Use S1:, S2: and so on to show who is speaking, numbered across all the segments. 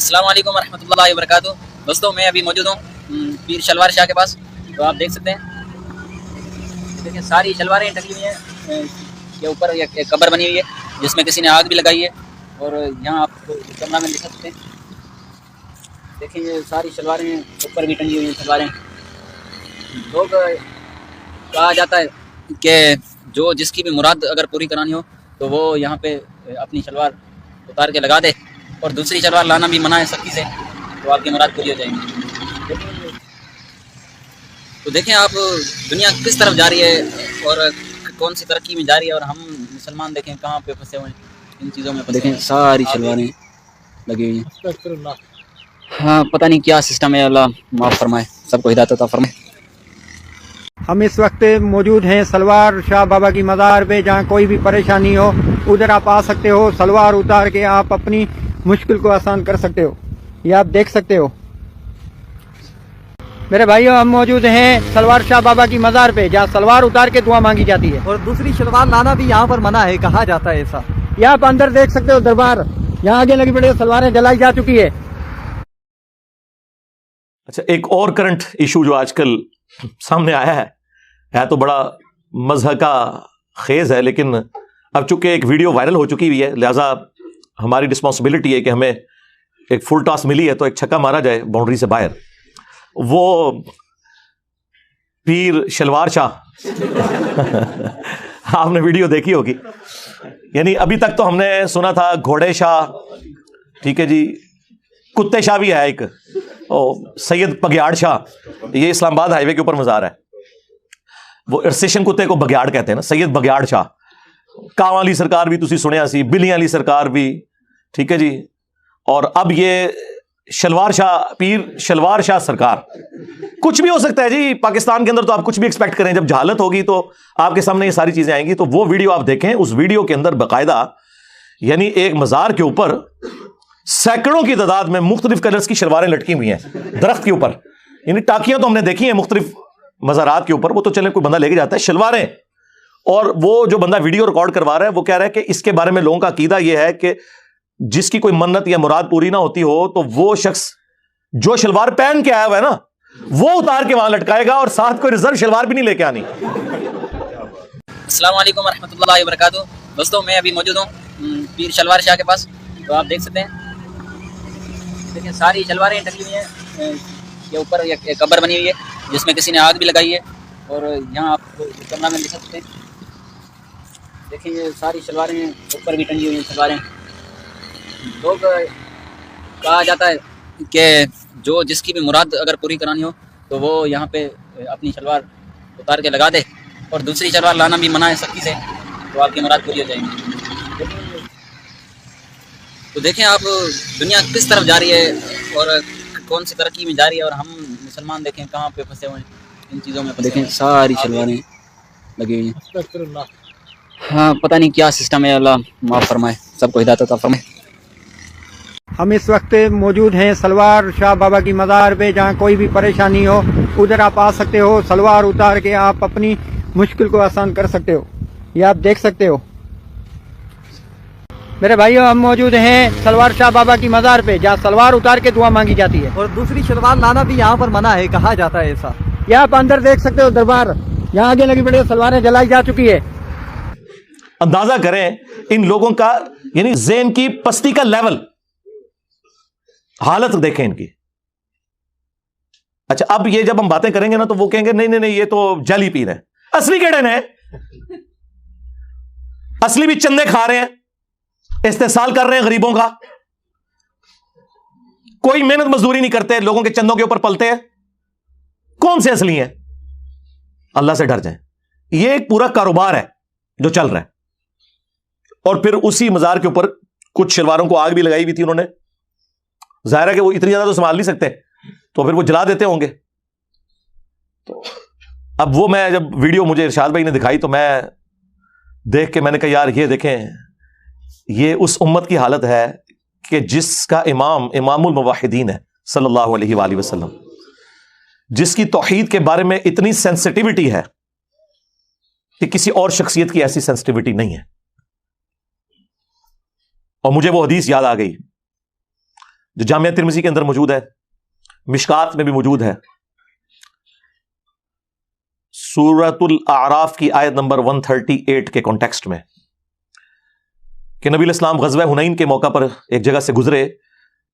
S1: السلام علیکم ورحمۃ اللہ وبرکاتہ۔ دوستوں میں ابھی موجود ہوں پیر شلوار شاہ کے پاس، تو آپ دیکھ سکتے ہیں، دیکھیں ساری شلواریں ٹنگی ہوئی ہیں کے اوپر ایک قبر بنی ہوئی ہے جس میں کسی نے آگ بھی لگائی ہے، اور یہاں آپ کیمرہ میں دیکھ سکتے ہیں، دیکھیں یہ ساری شلواریں اوپر بھی ٹنگی ہوئی ہیں شلواریں۔ لوگ کہا جاتا ہے کہ جو جس کی بھی مراد اگر پوری کرانی ہو تو وہ یہاں پہ اپنی شلوار اتار کے لگا دے، اور دوسری شلوار لانا بھی منع ہے سختی سے، تو آپ کی مراد پوری ہو جائیں گی۔ تو دیکھیں آپ دنیا کس طرف جا رہی ہے اور کون سی ترقی میں جا رہی ہے، اور ہم مسلمان دیکھیں کہاں پہ پھنسے ہوئے ہیں ان چیزوں میں۔ دیکھیں ساری شلواریں لگی ہوئی ہیں، ہاں پتہ نہیں کیا سسٹم ہے، اللہ معاف فرمائے، سب کو ہدایت عطا فرمائے۔
S2: ہم اس وقت موجود ہیں سلوار شاہ بابا کی مزار پہ، جہاں کوئی بھی پریشانی ہو ادھر آپ آ سکتے ہو، سلوار اتار کے آپ اپنی مشکل کو آسان کر سکتے ہو۔ یہ آپ دیکھ سکتے ہو میرے بھائیوں، ہم موجود ہیں سلوار شاہ بابا کی مزار پہ، جہاں سلوار اتار کے دعا مانگی جاتی ہے،
S3: اور دوسری شلوار لانا بھی یہاں پر منع ہے، کہا جاتا ہے ایسا۔
S2: یہ آپ اندر دیکھ سکتے ہو دربار، یہاں آگے لگی پڑی سلواریں جلائی جا چکی ہے۔
S4: اچھا، ایک اور کرنٹ ایشو جو آج کل سامنے آیا ہے تو بڑا مذہب کا خیز ہے، لیکن اب چونکہ ایک ویڈیو وائرل ہو چکی ہوئی ہے، لہٰذا ہماری رسپانسبلٹی ہے کہ ہمیں ایک فل ٹاس ملی ہے تو ایک چھکا مارا جائے باؤنڈری سے باہر۔ وہ پیر شلوار شاہ آپ نے ویڈیو دیکھی ہوگی، یعنی ابھی تک تو ہم نے سنا تھا گھوڑے شاہ، ٹھیک ہے جی، کتے شاہ بھی ہے ایک، سید بگیاڑ شاہ، یہ اسلام آباد ہائی وے کے اوپر مزار ہے، وہ ارسیشن کتے کو بگیاڑ کہتے ہیں نا، سید بگیاڑ شاہ۔ کاواں علی سرکار بھی تسی سنیا سی، بلیاں علی سرکار بھی، ٹھیک ہے جی، اور اب یہ شلوار شاہ، پیر شلوار شاہ سرکار۔ کچھ بھی ہو سکتا ہے جی پاکستان کے اندر، تو آپ کچھ بھی ایکسپیکٹ کریں، جب جہالت ہوگی تو آپ کے سامنے یہ ساری چیزیں آئیں گی۔ تو وہ ویڈیو آپ دیکھیں، اس ویڈیو کے اندر باقاعدہ یعنی ایک مزار کے اوپر سینکڑوں کی تعداد میں مختلف کلرز کی شلواریں لٹکی ہوئی ہیں درخت کے اوپر، یعنی ٹاکیاں تو ہم نے دیکھی ہیں مختلف مزارات کے اوپر، وہ تو چلے کوئی بندہ لے کے جاتا ہے، شلواریں۔ اور وہ جو بندہ ویڈیو ریکارڈ کروا رہا ہے وہ کہہ رہا ہے کہ اس کے بارے میں لوگوں کا عقیدہ یہ ہے کہ جس کی کوئی منت یا مراد پوری نہ ہوتی ہو تو وہ شخص جو شلوار پہن کے آیا ہوا ہے نا وہ اتار کے وہاں لٹکائے گا، اور ساتھ کوئی ریزرو شلوار بھی نہیں لے کے آنی۔
S1: السلام علیکم ورحمۃ اللہ وبرکاتہ۔ دوستوں میں ابھی موجود ہوں پیر شلوار شاہ کے پاس، تو آپ دیکھ سکتے ہیں، دیکھیں ساری شلواریں ٹنگی ہوئی ہیں کے اوپر ایک قبر بنی ہوئی ہے جس میں کسی نے آگ بھی لگائی ہے، اور یہاں آپ کیمرہ میں دیکھ سکتے ہیں، دیکھیں یہ ساری شلواریں اوپر بھی ٹنگی ہوئی ہیں شلواریں۔ لوگ کہا جاتا ہے کہ جو جس کی بھی مراد اگر پوری کرانی ہو تو وہ یہاں پہ اپنی شلوار اتار کے لگا دے، اور دوسری شلوار لانا بھی منع ہے سختی سے، تو آپ کی مراد پوری ہو جائیں گی۔ تو دیکھیں آپ دنیا کس طرف جا رہی ہے اور کون سی ترقی میں جا رہی ہے، اور ہم مسلمان دیکھیں کہاں پہ پھنسے ہوئے ہیں ان چیزوں میں۔ دیکھیں ساری شلواریں لگی ہوئی ہیں، ہاں پتہ نہیں کیا سسٹم ہے، اللہ معاف فرمائے، سب کو ہدایت عطا فرمائے۔
S2: ہم اس وقت موجود ہیں سلوار شاہ بابا کی مزار پہ، جہاں کوئی بھی پریشانی ہو ادھر آپ آ سکتے ہو، سلوار اتار کے آپ اپنی مشکل کو آسان کر سکتے ہو۔ یہ آپ دیکھ سکتے ہو میرے بھائیوں، ہم موجود ہیں سلوار شاہ بابا کی مزار پہ، جہاں سلوار اتار کے دعا مانگی جاتی ہے،
S3: اور دوسری شلوار لانا بھی یہاں پر منع ہے، کہا جاتا ہے ایسا۔
S2: یہ آپ اندر دیکھ سکتے ہو دربار، یہاں آگے لگی پڑی سلواریں جلائی جا چکی ہے۔
S4: اندازہ کریں ان لوگوں کا، یعنی ذہن کی پستی کا لیول، حالت دیکھیں ان کی۔ اچھا، اب یہ جب ہم باتیں کریں گے نا تو وہ کہیں گے نہیں نہیں نہیں، یہ تو جعلی پیر ہے۔ اصلی کیڑے نے، اصلی بھی چندے کھا رہے ہیں، استحصال کر رہے ہیں غریبوں کا، کوئی محنت مزدوری نہیں کرتے، لوگوں کے چندوں کے اوپر پلتے ہیں۔ کون سے اصلی ہیں؟ اللہ سے ڈر جائیں، یہ ایک پورا کاروبار ہے جو چل رہا ہے۔ اور پھر اسی مزار کے اوپر کچھ شلواروں کو آگ بھی لگائی ہوئی تھی انہوں نے، ظاہر ہے کہ وہ اتنی زیادہ تو سنبھال نہیں سکتے، تو پھر وہ جلا دیتے ہوں گے۔ تو اب وہ میں جب ویڈیو مجھے ارشاد بھائی نے دکھائی تو میں دیکھ کے میں نے کہا یار یہ دیکھیں، یہ اس امت کی حالت ہے کہ جس کا امام الموحدین ہے صلی اللہ علیہ وآلہ وسلم، جس کی توحید کے بارے میں اتنی سینسٹیوٹی ہے کہ کسی اور شخصیت کی ایسی سینسٹیوٹی نہیں ہے۔ اور مجھے وہ حدیث یاد آ گئی جو جامعہ ترمذی کے اندر موجود ہے، مشکات میں بھی موجود ہے، سورۃ الاعراف کی آیت نمبر 138 کے کانٹیکسٹ میں، کہ نبی علیہ السلام غزوہ حنین کے موقع پر ایک جگہ سے گزرے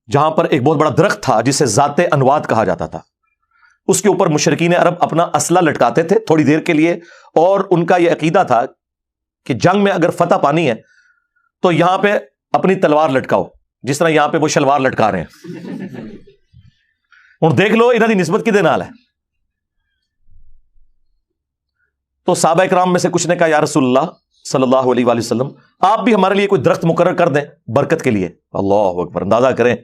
S4: جہاں پر ایک بہت بڑا درخت تھا جسے ذات انواد کہا جاتا تھا. اس کے اوپر مشرکین عرب اپنا اسلحہ لٹکاتے تھے تھوڑی دیر کے لیے، اور ان کا یہ عقیدہ تھا کہ جنگ میں اگر فتح پانی ہے تو یہاں پہ اپنی تلوار لٹکاؤ، جس طرح یہاں پہ وہ شلوار لٹکا رہے ہیں. اور دیکھ لو انہاں دی نسبت کدے نال ہے. تو صحابہ کرام میں سے کچھ نے کہا یا رسول اللہ صلی اللہ علیہ وآلہ وسلم، آپ بھی ہمارے لیے کوئی درخت مقرر کر دیں برکت کے لیے. اللہ اکبر، اندازہ کریں.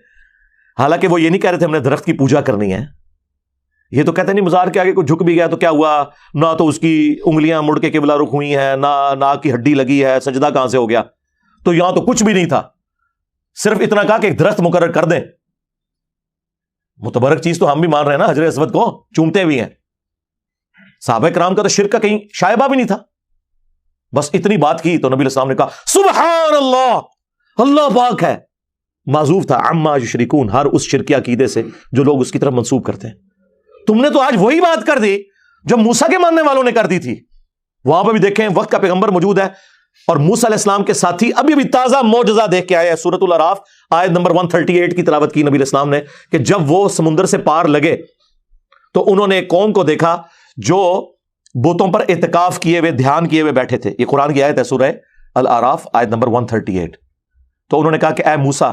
S4: حالانکہ وہ یہ نہیں کہہ رہے تھے ہم نے درخت کی پوجا کرنی ہے، یہ تو کہتے نہیں مزار کے آگے کوئی جھک بھی گیا تو کیا ہوا، نہ تو اس کی انگلیاں مڑ کے قبلہ رخ ہوئی ہیں، نہ ناک کی ہڈی لگی ہے، سجدہ کہاں سے ہو گیا. تو یہاں تو کچھ بھی نہیں تھا، صرف اتنا کہا کہ ایک درخت مقرر کر دیں. متبرک چیز تو ہم بھی مان رہے ہیں نا، حجر اسود کو چومتے بھی ہیں. صحابہ کرام کا تو شرک کا کہیں شائبہ بھی نہیں تھا. بس اتنی بات کی تو نبی علیہ السلام نے کہا سبحان اللہ، اللہ پاک ہے. معذوف تھا عما یشرکون، ہر اس شرکی عقیدے سے جو لوگ اس کی طرف منسوب کرتے ہیں. تم نے تو آج وہی بات کر دی جو موسیٰ کے ماننے والوں نے کر دی تھی. وہاں پہ بھی دیکھیں وقت کا پیغمبر موجود ہے، اور موسیٰ علیہ السلام کے ساتھی ابھی تازہ معجزہ دیکھ کے آئے ہیں. سورۃ الاعراف آیت نمبر 138 کی تلاوت کی نبی علیہ السلام نے، کہ جب وہ سمندر سے پار لگے تو انہوں نے ایک قوم کو دیکھا جو بتوں پر اعتکاف کیے ہوئے، دھیان کیے ہوئے بیٹھے تھے. یہ قرآن کی آیت ہے، سورہ الاعراف آیت نمبر 138. تو انہوں نے کہا کہ اے موسیٰ،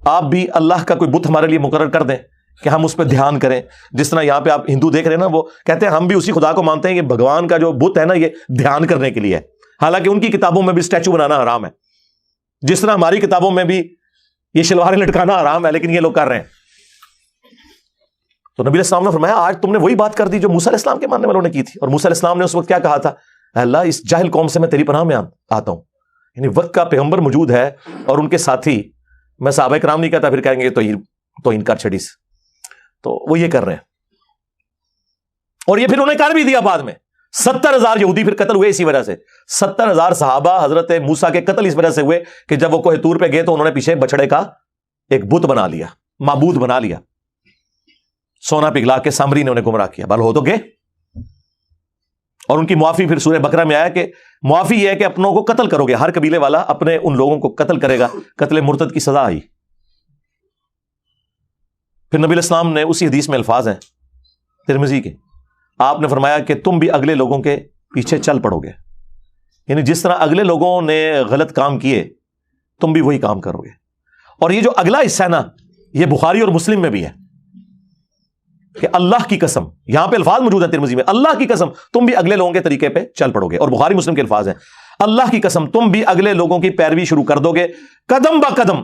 S4: آپ بھی اللہ کا کوئی بت ہمارے لیے مقرر کر دیں کہ ہم اس پہ دھیان کریں. جس طرح یہاں پہ آپ ہندو دیکھ رہے ہیں نا، وہ کہتے ہیں ہم بھی اسی خدا کو مانتے ہیں کہ بھگوان کا جو بت ہے نا یہ دھیان کرنے کے لیے ہے. حالانکہ ان کی کتابوں میں بھی اسٹیچو بنانا حرام ہے، جس طرح ہماری کتابوں میں بھی یہ شلواریں لٹکانا حرام ہے، لیکن یہ لوگ کر رہے ہیں. تو نبی علیہ السلام نے فرمایا آج تم نے وہی بات کر دی جو موسیٰ علیہ السلام کے ماننے والوں نے کی تھی. اور موسیٰ علیہ السلام نے اس وقت کیا کہا تھا، اے اللہ اس جاہل قوم سے میں تیری پناہ میں آتا ہوں. یعنی وقت کا پیغمبر موجود ہے اور ان کے ساتھی، میں صحابہ کرام نہیں کہتا، پھر کہیں گے تو انکار چھڑی سے. تو وہ یہ کر رہے ہیں، اور یہ پھر انہیں کر بھی دیا. بعد میں 70,000 یہودی پھر قتل ہوئے اسی وجہ سے. 70,000 صحابہ حضرت موسیٰ کے قتل اس وجہ سے ہوئے کہ جب وہ کوہ طور پہ گئے تو انہوں نے پیچھے بچڑے کا ایک بت بنا لیا، معبود بنا لیا، سونا پگھلا کے. سامری نے انہیں گمراہ کیا. بل ہو تو گئے. اور ان کی معافی پھر سورہ بقرہ میں آیا کہ معافی یہ ہے کہ اپنوں کو قتل کرو گے، ہر قبیلے والا اپنے ان لوگوں کو قتل کرے گا. قتل مرتد کی سزا آئی. پھر نبی علیہ السلام نے اسی حدیث میں الفاظ ہیں ترمذی کے، آپ نے فرمایا کہ تم بھی اگلے لوگوں کے پیچھے چل پڑو گے. یعنی جس طرح اگلے لوگوں نے غلط کام کیے تم بھی وہی کام کرو گے. اور یہ جو اگلا حصہ ہے نا، یہ بخاری اور مسلم میں بھی ہے کہ اللہ کی قسم، یہاں پہ الفاظ موجود ہیں ترمذی میں، اللہ کی قسم تم بھی اگلے لوگوں کے طریقے پہ چل پڑو گے. اور بخاری مسلم کے الفاظ ہیں اللہ کی قسم تم بھی اگلے لوگوں کی پیروی شروع کر دو گے، قدم با قدم،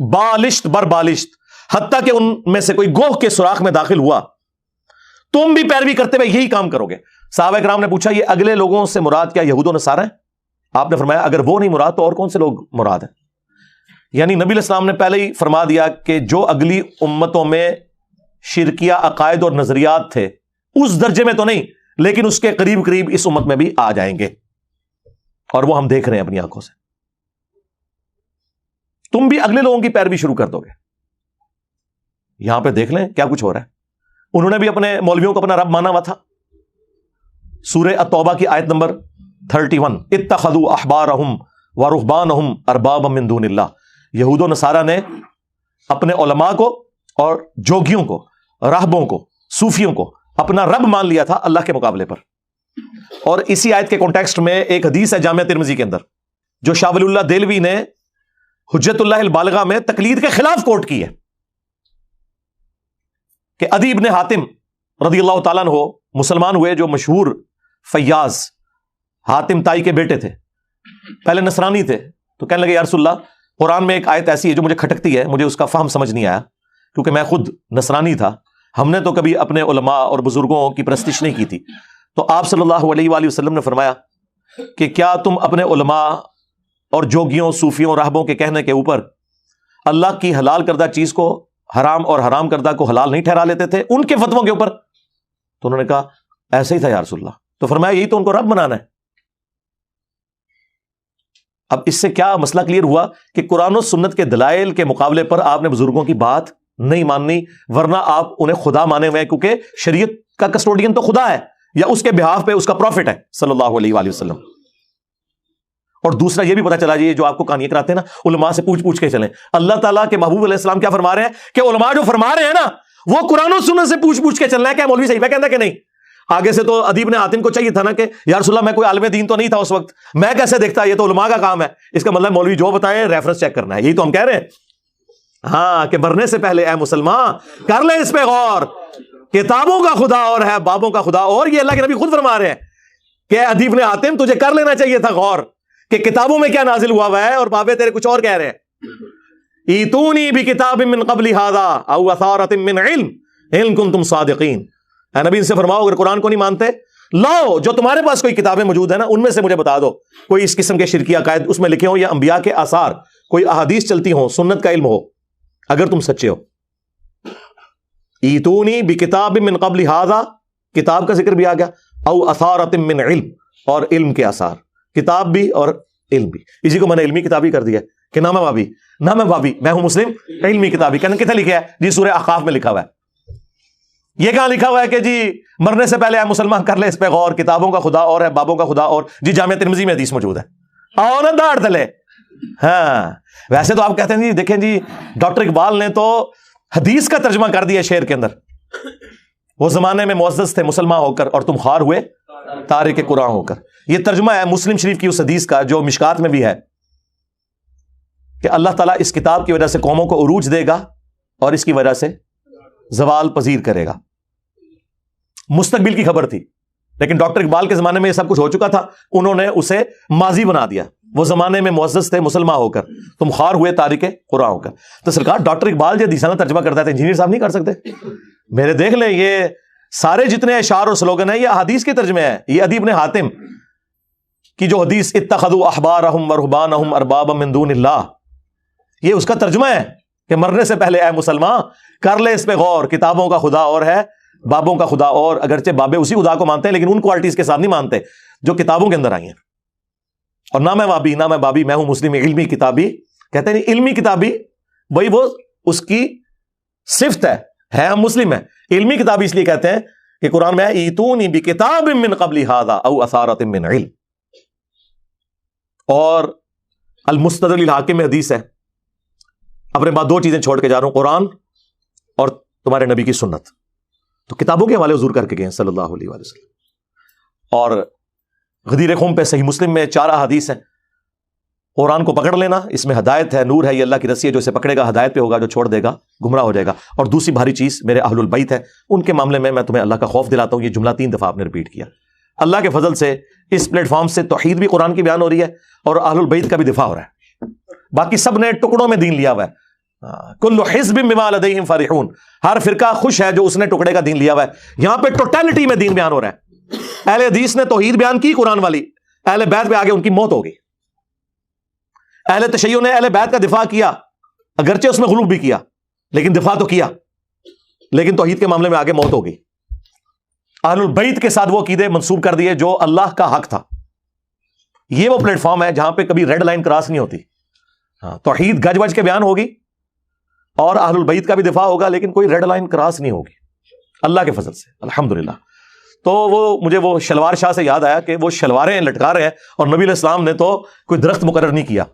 S4: بالشت بر بالشت، حتیٰ کہ ان میں سے کوئی گوہ کے سوراخ میں داخل ہوا تم بھی پیروی کرتے ہوئے یہی کام کرو گے. صحابہ کرام نے پوچھا یہ اگلے لوگوں سے مراد کیا یہود و نصارہ ہیں؟ آپ نے فرمایا اگر وہ نہیں مراد تو اور کون سے لوگ مراد ہیں؟ یعنی نبی علیہ السلام نے پہلے ہی فرما دیا کہ جو اگلی امتوں میں شرکیہ عقائد اور نظریات تھے اس درجے میں تو نہیں، لیکن اس کے قریب قریب اس امت میں بھی آ جائیں گے، اور وہ ہم دیکھ رہے ہیں اپنی آنکھوں سے. تم بھی اگلے لوگوں کی پیروی شروع کر دو گے. یہاں پہ دیکھ لیں کیا کچھ ہو رہا ہے. انہوں نے بھی اپنے مولویوں کو اپنا رب مانا ہوا تھا. سورہ التوبہ کی آیت نمبر 31، اتخذوا احبارہم ورہبانہم اربابا من دون اللہ. یہود و نصارہ نے اپنے علماء کو اور جوگیوں کو، راہبوں کو، صوفیوں کو اپنا رب مان لیا تھا اللہ کے مقابلے پر. اور اسی آیت کے کانٹیکسٹ میں ایک حدیث ہے جامعہ ترمذی کے اندر جو شاہ ولی اللہ دہلوی نے حجت اللہ البالغہ میں تقلید کے خلاف کوٹ کی ہے، کہ عدی ابن حاتم رضی اللہ تعالیٰ عنہ مسلمان ہوئے، جو مشہور فیاض حاتم تائی کے بیٹے تھے. پہلے نصرانی تھے، تو کہنے لگے یا رسول اللہ قرآن میں ایک آیت ایسی ہے جو مجھے کھٹکتی ہے، مجھے اس کا فہم سمجھ نہیں آیا کیونکہ میں خود نصرانی تھا، ہم نے تو کبھی اپنے علماء اور بزرگوں کی پرستش نہیں کی تھی. تو آپ صلی اللہ علیہ وآلہ وسلم نے فرمایا کہ کیا تم اپنے علماء اور جوگیوں، صوفیوں، راہبوں کے کہنے کے اوپر اللہ کی حلال کردہ چیز کو حرام اور حرام کردہ کو حلال نہیں ٹھہرا لیتے تھے ان کے فتووں کے اوپر؟ تو انہوں نے کہا ایسا ہی تھا یا رسول اللہ. تو فرمایا یہی تو ان کو رب بنانا ہے. اب اس سے کیا مسئلہ کلیئر ہوا کہ قرآن و سنت کے دلائل کے مقابلے پر آپ نے بزرگوں کی بات نہیں ماننی، ورنہ آپ انہیں خدا مانے ہوئے ہیں، کیونکہ شریعت کا کسٹوڈین تو خدا ہے، یا اس کے بہاف پہ اس کا پروفٹ ہے صلی اللہ علیہ وآلہ وسلم۔ اور دوسرا یہ بھی پتا چلا جی، جو آپ کو کہانیاں کراتے ہیں نا، علماء سے پوچھ کے چلیں۔ اللہ تعالیٰ کے محبوب علیہ السلام کیا فرما رہے ہیں کہ علماء جو فرما رہے ہیں نا، وہ قرآن و سنت سے پوچھ کے چلنا ہے، کیا مولوی صحیح ہے کہنا کہ نہیں؟ آگے سے تو ادیب نے حاتم کو چاہیے تھا نا کہ یا رسول اللہ میں کوئی عالم دین تو نہیں تھا اس وقت، میں کیسے دیکھتا، یہ تو علماء کا کام ہے۔ اس کا مطلب مولوی جو بتائیں ریفرنس چیک کرنا ہے، یہی تو ہم کہہ رہے ہیں۔ ہاں، کہ مرنے سے پہلے اے مسلمان کر لے اس پہ غور، کتابوں کا خدا اور ہے، بابوں کا خدا اور۔ یہ اللہ کے نبی خود فرما رہے ہیں کہ ادیب نے حاتم تجھے کر لینا چاہیے تھا غور کہ کتابوں میں کیا نازل ہوا ہے، اور بابے تیرے کچھ اور کہہ رہے ہیں۔ ایتونی بکتاب من قبل ھذا او اثارۃ من علم ان کنتم صادقین۔ اے نبی ان سے فرماؤ اگر قرآن کو نہیں مانتے، لاؤ جو تمہارے پاس کوئی کتابیں موجود ہیں نا، ان میں سے مجھے بتا دو کوئی اس قسم کے شرکی عقائد اس میں لکھے ہوں، یا انبیاء کے آثار، کوئی احادیث چلتی ہوں، سنت کا علم ہو، اگر تم سچے ہو۔ ایتونی بکتاب من قبل ھذا، کتاب کا ذکر بھی آ گیا، او اثارۃ من علم، اور علم کے آثار، کتاب بھی اور علم بھی۔ اسی کو میں نے علمی کتابی کر دیا کہ نام بابی، نام بابی میں ہوں مسلم علمی کتابی۔ کہنے کتنے لکھا ہے جی؟ سورہ احقاف میں لکھا ہوا ہے۔ یہ کہاں لکھا ہوا ہے کہ جی مرنے سے پہلے اے مسلمان کر لے اس پہ غور، کتابوں کا خدا اور ہے، بابوں کا خدا اور؟ جی جامع ترمذی میں حدیث موجود ہے، آؤ نا داڑھ تلے۔ ہاں، ویسے تو آپ کہتے ہیں جی دیکھیں جی ڈاکٹر اقبال نے تو حدیث کا ترجمہ کر دیا شعر کے اندر، وہ زمانے میں معزز تھے مسلمان ہو کر، اور تم خوار ہوئے تارک قرآن ہو کر۔ یہ ترجمہ ہے مسلم شریف کی اس حدیث کا جو مشکات میں بھی ہے کہ اللہ تعالیٰ اس کتاب کی وجہ سے قوموں کو عروج دے گا اور اس کی وجہ سے زوال پذیر کرے گا۔ مستقبل کی خبر تھی، لیکن ڈاکٹر اقبال کے زمانے میں یہ سب کچھ ہو چکا تھا، انہوں نے اسے ماضی بنا دیا۔ وہ زمانے میں معزز تھے مسلمان ہو کر، تم خوار ہوئے تارک قرآن ہو کر۔ تو سرکار ڈاکٹر اقبال جو حدیثانہ ترجمہ کرتا ہے، انجینئر صاحب نہیں کر سکتے؟ میرے دیکھ لیں، یہ سارے جتنے اشعار اور سلوگن ہیں یہ حدیث کے ترجمے ہیں۔ یہ ادیب نے حاتم کی جو حدیث اتخذوا احبارہم ورہبانہم اربابا من دون اللہ، یہ اس کا ترجمہ ہے کہ مرنے سے پہلے اے مسلمان کر لے اس پہ غور، کتابوں کا خدا اور ہے، بابوں کا خدا اور۔ اگرچہ بابے اسی خدا کو مانتے ہیں لیکن ان کوالٹیز کے ساتھ نہیں مانتے جو کتابوں کے اندر آئی ہیں۔ اور نہ میں بابی، نہ میں بابی، میں ہوں مسلم علمی کتابی۔ کہتے ہیں علمی کتابی، بھائی وہ اس کی صفت ہے ہم مسلم ہیں۔ علمی کتابی اس لیے کہتے ہیں کہ قرآن میں ہے ایتونی بکتاب من قبل ھذا او اثارۃ من علم، اور المستدرک للحاکم میں حدیث ہے۔ اپنے بعد دو چیزیں چھوڑ کے جا رہا ہوں، قرآن اور تمہارے نبی کی سنت۔ تو کتابوں کے حوالے حضور کر کے گئے صلی اللہ علیہ وآلہ وسلم۔ اور غدیر خم پہ صحیح مسلم میں 4 احادیث ہیں۔ قرآن کو پکڑ لینا، اس میں ہدایت ہے، نور ہے، یہ اللہ کی رسی ہے، جو اسے پکڑے گا ہدایت پہ ہوگا، جو چھوڑ دے گا گمراہ ہو جائے گا۔ اور دوسری بھاری چیز میرے اہل البیت ہے، ان کے معاملے میں تمہیں اللہ کا خوف دلاتا ہوں۔ یہ جملہ 3 دفعہ آپ نے ریپیٹ کیا۔ اللہ کے فضل سے اس پلیٹ فارم سے توحید بھی قرآن کی بیان ہو رہی ہے اور اہل البیت کا بھی دفاع ہو رہا ہے۔ باقی سب نے ٹکڑوں میں دین لیا ہوا ہے۔ کل حزب بما لدیہم فرحون، ہر فرقہ خوش ہے جو اس نے ٹکڑے کا دین لیا ہوا ہے۔ یہاں پہ ٹوٹیلٹی میں دین بیان ہو رہا ہے۔ اہل حدیث نے توحید بیان کی قرآن والی، اہل بیت پہ آگے ان کی موت ہو گئی۔ اہل تشیع نے اہل بیت کا دفاع کیا، اگرچہ اس میں غلو بھی کیا لیکن دفاع تو کیا، لیکن توحید کے معاملے میں آگے موت ہو گئی۔ اہل البیت کے ساتھ وہ عقیدے منسوب کر دیے جو اللہ کا حق تھا۔ یہ وہ پلیٹ فارم ہے جہاں پہ کبھی ریڈ لائن کراس نہیں ہوتی۔ توحید گج وج کے بیان ہوگی اور اہل البیت کا بھی دفاع ہوگا، لیکن کوئی ریڈ لائن کراس نہیں ہوگی اللہ کے فضل سے، الحمدللہ۔ تو مجھے وہ شلوار شاہ سے یاد آیا کہ وہ شلواریں لٹکا رہے ہیں اور نبی علیہ السلام نے تو کوئی درخت مقرر نہیں کیا۔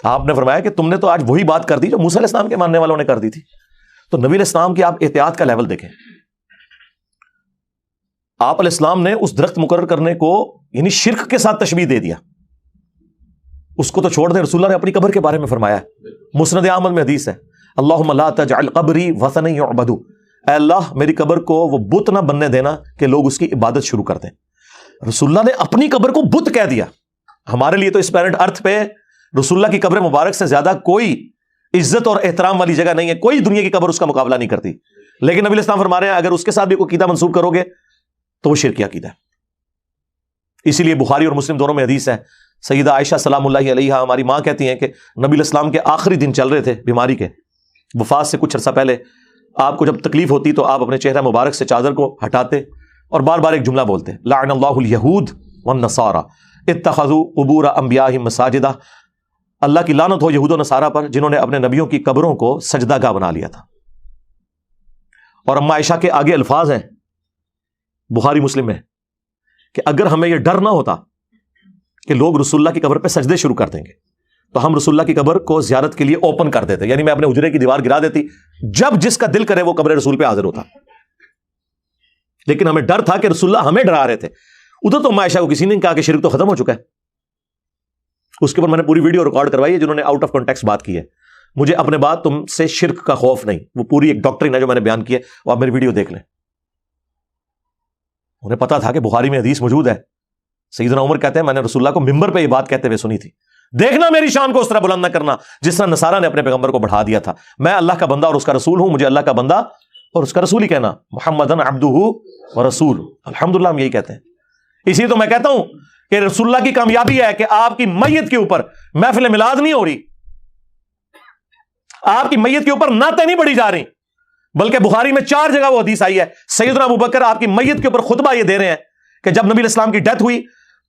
S4: آپ نے فرمایا کہ تم نے تو آج وہی بات کر دی جو موسیٰ علیہ السلام کے ماننے والوں نے کر دی تھی۔ تو نبی علیہ السلام کی آپ احتیاط کا لیول دیکھیں۔ آپ علیہ السلام نے اس درخت مقرر کرنے کو یعنی شرک کے ساتھ تشبیہ دے دیا، اس کو تو چھوڑ دیں۔ رسول اللہ نے اپنی قبر کے بارے میں فرمایا ہے، مسند احمد میں حدیث ہے، اللہم لا تجعل قبری وثنا یعبد، اے اللہ میری قبر کو وہ بت نہ بننے دینا کہ لوگ اس کی عبادت شروع کر دیں۔ رسول اللہ نے اپنی قبر کو بت کہہ دیا۔ ہمارے لیے تو اس پلانٹ ارتھ پہ رسول اللہ کی قبر مبارک سے زیادہ کوئی عزت اور احترام والی جگہ نہیں ہے، کوئی دنیا کی قبر اس کا مقابلہ نہیں کرتی۔ لیکن نبی علیہ السلام فرما رہے ہیں اگر اس کے ساتھ بھی کوئی عقیدہ منسوب کرو گے تو وہ شرکی عقیدہ ہے۔ اسی لیے بخاری اور مسلم دونوں میں حدیث ہے، سیدہ عائشہ سلام اللہ علیہا ہماری ماں کہتی ہیں کہ نبی علیہ السلام کے آخری دن چل رہے تھے بیماری کے، وفات سے کچھ عرصہ پہلے۔ آپ کو جب تکلیف ہوتی تو آپ اپنے چہرہ مبارک سے چادر کو ہٹاتے اور بار بار ایک جملہ بولتے، لعن اللہ الیہود والنصارى، اتخذوا قبور انبیاءہم مساجدہ، اللہ کی لعنت ہو یہود و نصارہ پر جنہوں نے اپنے نبیوں کی قبروں کو سجدہ گاہ بنا لیا تھا۔ اور اما عائشہ کے آگے الفاظ ہیں بخاری مسلم میں کہ اگر ہمیں یہ ڈر نہ ہوتا کہ لوگ رسول اللہ کی قبر پہ سجدے شروع کر دیں گے تو ہم رسول اللہ کی قبر کو زیارت کے لیے اوپن کر دیتے، یعنی میں اپنے حجرے کی دیوار گرا دیتی، جب جس کا دل کرے وہ قبر رسول پہ حاضر ہوتا۔ لیکن ہمیں ڈر تھا کہ رسول اللہ ہمیں ڈرا رہے تھے۔ ادھر تو عائشہ کو کسی نے کہا کہ شرک تو ختم ہو چکا ہے، اس کے اوپر میں نے پوری ویڈیو ریکارڈ کروائی ہے جنہوں نے آؤٹ آف کانٹیکسٹ بات کی ہے۔ مجھے اپنے بعد تم سے شرک کا خوف نہیں، وہ پوری ایک ڈاکٹرین ہے جو میں نے بیان کی ہے، وہ آپ میری ویڈیو دیکھ لیں۔ انہیں پتا تھا کہ بخاری میں حدیث موجود ہے، سیدنا عمر کہتے ہیں میں نے رسول اللہ کو ممبر پہ یہ بات کہتے ہوئے سنی تھی، دیکھنا میری شان کو اس طرح بلند نہ کرنا جس طرح نصارہ نے اپنے پیغمبر کو بڑھا دیا تھا، میں اللہ کا بندہ اور اس کا رسول ہوں، مجھے اللہ کا بندہ اور اس کا رسول ہی کہنا، محمدن عبدہ و رسول، الحمدللہ ہم یہی کہتے ہیں۔ اسی لیے تو میں کہتا ہوں کہ رسول اللہ کی کامیابی ہے کہ آپ کی میت کے اوپر محفل میلاد نہیں ہو رہی، آپ کی میت کے اوپر نعتیں نہیں پڑھی جا رہی، بلکہ بخاری میں 4 جگہ وہ حدیث آئی ہے، سیدنا ابوبکر آپ کی میت کے اوپر خطبہ یہ دے رہے ہیں کہ جب نبی علیہ السلام کی ڈیتھ ہوئی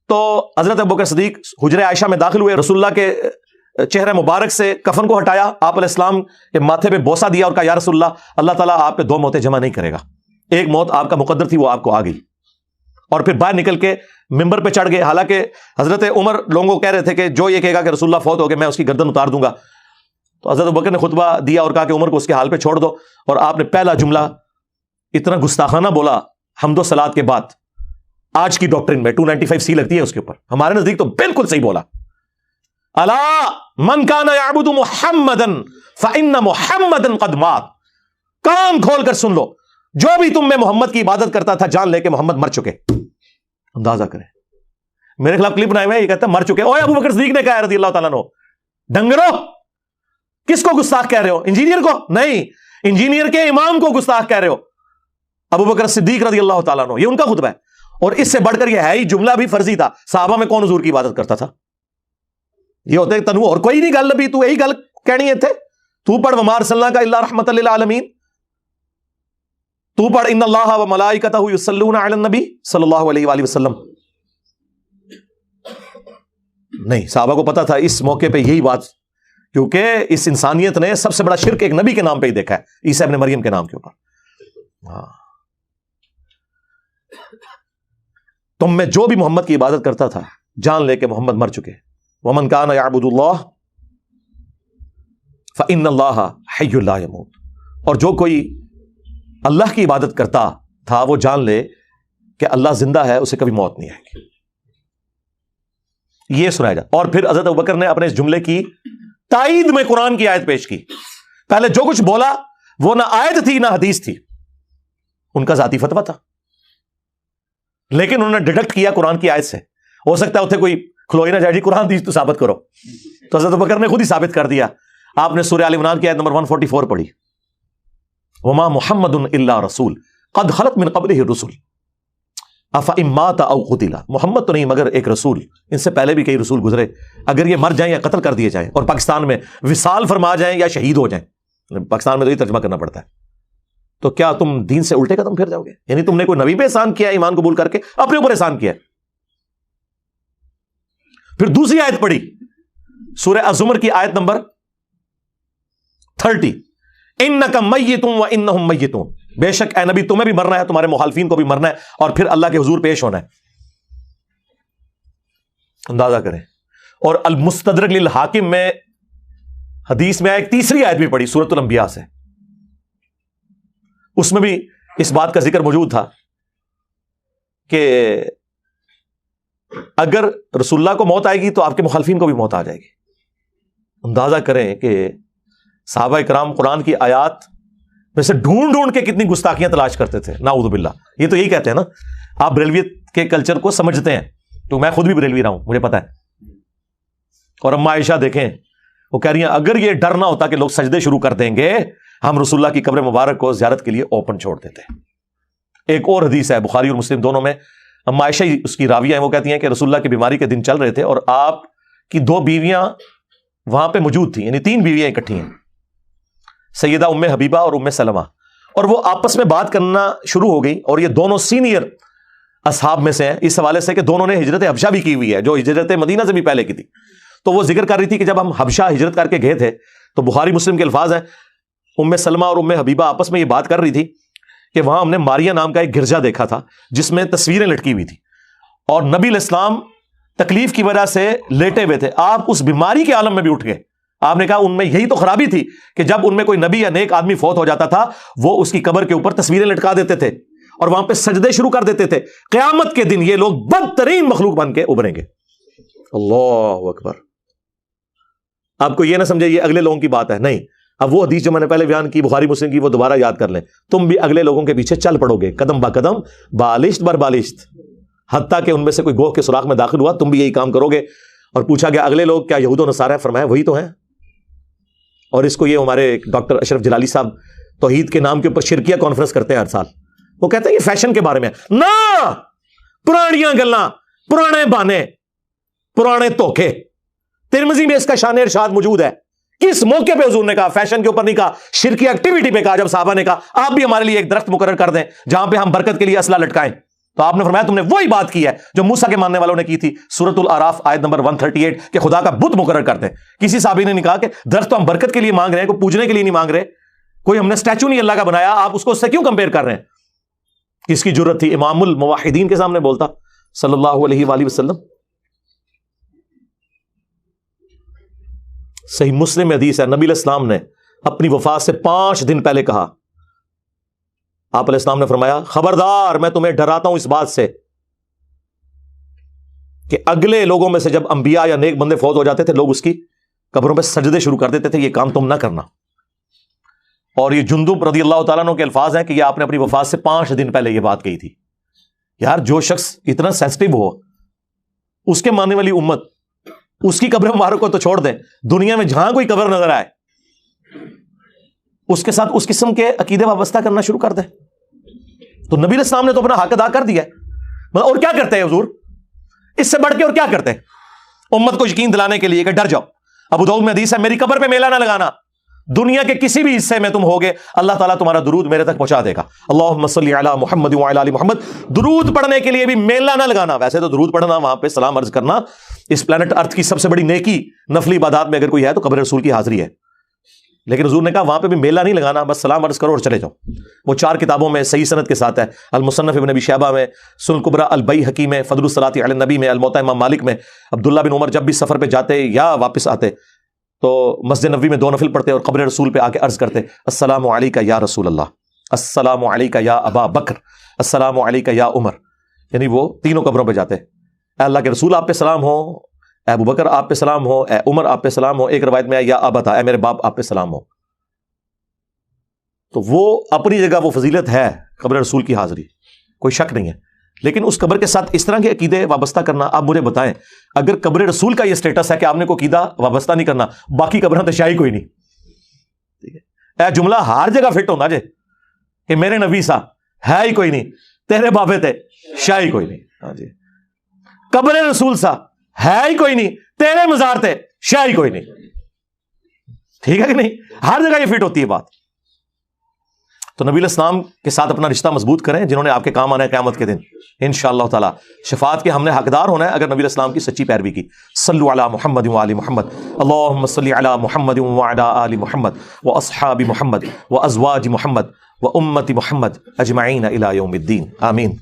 S4: تو حضرت ابوبکر صدیق حجرہ عائشہ میں داخل ہوئے، رسول اللہ کے چہرے مبارک سے کفن کو ہٹایا، آپ علیہ السلام کے ماتھے پہ بوسہ دیا اور کہا یا رسول اللہ، اللہ تعالیٰ آپ پہ 2 موتیں جمع نہیں کرے گا، ایک موت آپ کا مقدر تھی وہ آپ کو آ گئی، اور پھر باہر نکل کے ممبر پہ چڑھ گئے۔ حالانکہ حضرت عمر لوگوں کو کہہ رہے تھے کہ جو یہ کہے گا کہ رسول اللہ فوت ہو گئے میں اس کی گردن اتار دوں گا، تو حضرت ابوبکر نے خطبہ دیا اور کہا کہ عمر کو اس کے حال پہ چھوڑ دو، اور آپ نے پہلا جملہ اتنا گستاخانہ بولا حمد و صلات کے بعد، آج کی ڈاکٹرین میں 295C لگتی ہے اس کے اوپر، ہمارے نزدیک تو بالکل صحیح بولا، الا من کان یعبد محمدا فان محمدا قد مات، کان کھول کر سن لو، جو بھی تم میں محمد کی عبادت کرتا تھا جان لے کہ محمد مر چکے۔ اندازہ کریں، میرے خلاف کلپ بنائے ہوئے یہ کہتا ہے مر چکے، اوے ابوبکر صدیق نے کہا رضی اللہ تعالیٰ عنہ، ڈنگرو کس کو گستاخ کہہ رہے ہو؟ انجینئر کو نہیں، انجینئر کے امام کو گستاخ کہہ رہے ہو، ابوبکر صدیق رضی اللہ تعالیٰ عنہ، یہ ان کا خطبہ ہے۔ اور اس سے بڑھ کر یہ ہے ہی جملہ بھی فرضی تھا، صحابہ میں کون حضور کی عبادت کرتا تھا؟ یہ ہوتے تنو اور کوئی نہیں گل نبی، تو یہی گل کہنی ہے تھے، تو پڑھ وما ارسلناک الا رحمۃ للعالمین، تو پڑھ ان اللہ و ملائکتہ یصلون علی النبی صلی اللہ علیہ وآلہ وسلم۔ نہیں، صحابہ کو پتا تھا اس موقع پہ یہی بات، کیونکہ اس انسانیت نے سب سے بڑا شرک ایک نبی کے نام پہ ہی دیکھا ہے، عیسیٰ ابن مریم کے نام کے اوپر۔ ہاں، تم میں جو بھی محمد کی عبادت کرتا تھا جان لے کہ محمد مر چکے، ومن کان یعبد اللہ فإن اللہ حی لا یموت، اور جو کوئی اللہ کی عبادت کرتا تھا وہ جان لے کہ اللہ زندہ ہے، اسے کبھی موت نہیں آئے گی۔ یہ سنایا جاتا، اور پھر حضرت ابوبکر نے اپنے اس جملے کی تائید میں قرآن کی آیت پیش کی۔ پہلے جو کچھ بولا وہ نہ آیت تھی نہ حدیث تھی، ان کا ذاتی فتویٰ تھا، لیکن انہوں نے ڈیڈکٹ کیا قرآن کی آیت سے۔ ہو سکتا ہے اتنے کوئی کھلوئی نہ جائے جی قرآن حدیث تو ثابت کرو، تو حضرت ابوبکر نے خود ہی ثابت کر دیا۔ آپ نے سورہ آل عمران کی آیت نمبر 144 پڑھی، وما محمد الا رسول قد خلت من قبلہ الرسل افإن مات او قتل، محمد تو نہیں مگر ایک رسول، ان سے پہلے بھی کئی رسول گزرے، اگر یہ مر جائیں یا قتل کر دیے جائیں اور پاکستان میں وصال فرما جائیں یا شہید ہو جائیں، پاکستان میں تو یہ ترجمہ کرنا پڑتا ہے، تو کیا تم دین سے الٹے قدم پھر جاؤ گے؟ یعنی تم نے کوئی نبی پہ احسان کیا ہے ایمان قبول کر کے، اپنے اوپر احسان کیا ہے۔ پھر دوسری آیت پڑھی سورہ الزمر کی آیت نمبر 30، انک میت وانہم میتون، بے شک اے نبی تمہیں بھی مرنا ہے، تمہارے مخالفین کو بھی مرنا ہے، اور پھر اللہ کے حضور پیش ہونا ہے۔ اندازہ کریں۔ اور المستدرک للحاکم میں حدیث میں ایک تیسری آیت بھی پڑھی سورۃ الانبیاء سے، اس میں بھی اس بات کا ذکر موجود تھا کہ اگر رسول اللہ کو موت آئے گی تو آپ کے مخالفین کو بھی موت آ جائے گی۔ اندازہ کریں کہ صحابہ کرام قرآن کی آیات میں سے ڈھونڈ ڈھونڈ کے کتنی گستاخیاں تلاش کرتے تھے، نعوذ باللہ۔ یہ تو یہی کہتے ہیں نا، آپ بریلویت کے کلچر کو سمجھتے ہیں، تو میں خود بھی بریلوی رہا ہوں، مجھے پتا ہے۔ اور اما عائشہ دیکھیں، وہ کہہ رہی ہیں اگر یہ ڈر نہ ہوتا کہ لوگ سجدے شروع کر دیں گے ہم رسول اللہ کی قبر مبارک کو زیارت کے لیے اوپن چھوڑ دیتے۔ ایک اور حدیث ہے بخاری اور مسلم دونوں میں، اما عائشہ اس کی راویہ ہیں، وہ کہتی ہیں کہ رسول اللہ کی بیماری کے دن چل رہے تھے اور آپ کی 2 بیویاں وہاں پہ موجود تھیں، یعنی 3 بیویاں اکٹھی ہیں، سیدہ ام حبیبہ اور ام سلمہ، اور وہ آپس میں بات کرنا شروع ہو گئی، اور یہ دونوں سینئر اصحاب میں سے ہیں اس حوالے سے کہ دونوں نے ہجرت حبشہ بھی کی ہوئی ہے، جو ہجرت مدینہ سے بھی پہلے کی تھی. تو وہ ذکر کر رہی تھی کہ جب ہم حبشہ ہجرت کر کے گئے تھے تو بخاری مسلم کے الفاظ ہیں، ام سلمہ اور ام حبیبہ آپس میں یہ بات کر رہی تھی کہ وہاں ہم نے ماریا نام کا ایک گرجا دیکھا تھا جس میں تصویریں لٹکی ہوئی تھی، اور نبی علیہ السلام تکلیف کی وجہ سے لیٹے ہوئے تھے. آپ اس بیماری کے عالم میں بھی اٹھ گئے. آپ نے کہا ان میں یہی تو خرابی تھی کہ جب ان میں کوئی نبی یا نیک آدمی فوت ہو جاتا تھا وہ اس کی قبر کے اوپر تصویریں لٹکا دیتے تھے اور وہاں پہ سجدے شروع کر دیتے تھے. قیامت کے دن یہ لوگ بدترین مخلوق بن کے ابھریں گے. اللہ اکبر. آپ کو یہ نہ سمجھے یہ اگلے لوگوں کی بات ہے، نہیں. اب وہ حدیث جو میں نے پہلے بیان کی بخاری مسلم کی وہ دوبارہ یاد کر لیں. تم بھی اگلے لوگوں کے پیچھے چل پڑو گے قدم با قدم، بالشت بر بالشت، حتیٰ کہ ان میں سے کوئی گوہ کے سوراخ میں داخل ہوا تم بھی یہی کام کرو گے. اور پوچھا گیا اگلے لوگ کیا یہود و نصارہ ہیں؟ فرمایا وہی تو ہیں. اور اس کو یہ ہمارے ڈاکٹر اشرف جلالی صاحب توحید کے نام کے اوپر شرکیہ کانفرنس کرتے ہیں ہر سال. وہ کہتے ہیں یہ فیشن کے بارے میں نہ، پرانیاں گلاں، پرانے بانے، پرانے دھوکے. ترمذی میں اس کا شان ارشاد موجود ہے. کس موقع پہ حضور نے کہا؟ فیشن کے اوپر نہیں کہا، شرکی ایکٹیویٹی پہ کہا. جب صحابہ نے کہا آپ بھی ہمارے لیے ایک درخت مقرر کر دیں جہاں پہ ہم برکت کے لیے اسلحہ لٹکائیں، تو آپ نے فرمایا تم نے وہی بات کی ہے جو موسیٰ کے ماننے والوں نے کی تھی. سورۃ الاعراف آیت نمبر 138 کہ خدا کا بت مقرر کر دیں. کسی صحابی نے نہیں کہا کہ درخت تو ہم برکت کے لیے مانگ رہے ہیں، کوئی پوجنے کے لیے نہیں مانگ رہے، کوئی ہم نے اسٹیچو نہیں اللہ کا بنایا، آپ اس کو اس سے کیوں کمپیئر کر رہے ہیں؟ کس کی جرت تھی امام الموحدین کے سامنے بولتا صلی اللہ علیہ وآلہ وسلم. صحیح مسلم میں حدیث ہے، نبی علیہ السلام نے اپنی وفات سے 5 دن پہلے کہا، آپ علیہ السلام نے فرمایا خبردار میں تمہیں ڈراتا ہوں اس بات سے کہ اگلے لوگوں میں سے جب انبیاء یا نیک بندے فوت ہو جاتے تھے لوگ اس کی قبروں پہ سجدے شروع کر دیتے تھے، یہ کام تم نہ کرنا. اور یہ جندب رضی اللہ تعالیٰ عنہ کے الفاظ ہیں کہ یہ آپ نے اپنی وفات سے 5 دن پہلے یہ بات کہی تھی. یار جو شخص اتنا سینسٹیو ہو، اس کے ماننے والی امت، اس کی قبر مبارک کو تو چھوڑ دیں، دنیا میں جہاں کوئی قبر نظر آئے اس کے ساتھ اس قسم کے عقیدے وابستہ کرنا شروع کر دیں. تو نبی علیہ السلام نے تو اپنا حق ادا کر دیا ہے. اور کیا کرتے ہیں حضور اس سے بڑھ کے؟ اور کیا کرتے ہیں امت کو یقین دلانے کے لیے کہ ڈر جاؤ؟ ابو داؤد میں حدیث ہے میری قبر پہ میلہ نہ لگانا، دنیا کے کسی بھی حصے میں تم ہوگے اللہ تعالیٰ تمہارا درود میرے تک پہنچا دے گا. اللہم صلی علی محمد وعلی آل محمد. درود پڑھنے کے لیے بھی میلہ نہ لگانا. ویسے تو درود پڑھنا، وہاں پہ سلام عرض کرنا، اس پلانٹ ارتھ کی سب سے بڑی نیکی نفلی عبادات میں اگر کوئی ہے تو قبر رسول کی حاضری ہے. لیکن حضور نے کہا وہاں پہ بھی میلہ نہیں لگانا، بس سلام عرض کرو اور چلے جاؤ. وہ 4 کتابوں میں صحیح سند کے ساتھ ہے، المصنف ابن ابی شیبہ میں، سنن کبریٰ البیہقی میں، فضل الصلاۃ علی النبی میں، الموطأ امام مالک میں. عبداللہ بن عمر جب بھی سفر پہ جاتے یا واپس آتے تو مسجد نبوی میں 2 نفل پڑھتے اور قبر رسول پہ آ کے عرض کرتے السلام علیکہ یا رسول اللہ، السلام علیکہ یا ابا بکر، السلام علیکہ یا عمر. یعنی وہ تینوں قبروں پہ جاتے، اے اللہ کے رسول آپ پہ سلام ہو، اے ابو بکر آپ پہ سلام ہو، اے عمر آپ پہ سلام ہو. ایک روایت میں یا ابا تھا، اے میرے باپ آپ پہ سلام ہو. تو وہ اپنی جگہ وہ فضیلت ہے قبر رسول کی حاضری، کوئی شک نہیں ہے. لیکن اس قبر کے ساتھ اس طرح کے عقیدے وابستہ کرنا، آپ مجھے بتائیں اگر قبر رسول کا یہ سٹیٹس ہے کہ آپ نے کوئی عقیدہ وابستہ نہیں کرنا، باقی قبریں تو شاہی کوئی نہیں. ٹھیک ہے، اے جملہ ہر جگہ فٹ ہونا جے کہ میرے نبی سا ہے ہی کوئی نہیں، تیرے بابے تے شاہی کوئی نہیں. ہاں جی، قبر رسول سا ہے ہی کوئی نہیں، تیرے مزار تے شاہی کوئی نہیں. ٹھیک ہے کہ نہیں؟ ہر جگہ یہ فٹ ہوتی ہے بات. تو نبی علیہ السلام کے ساتھ اپنا رشتہ مضبوط کریں جنہوں نے آپ کے کام آنا ہے قیامت کے دن انشاءاللہ تعالی. شفاعت کے ہم نے حقدار ہونا ہے اگر نبی علیہ السلام کی سچی پیروی کی. صلو علی محمد وعلی محمد، اللہم صلی علی محمد وعلی آل محمد واصحاب محمد وازواج محمد وامت محمد اجمعین الی یوم الدین. آمین.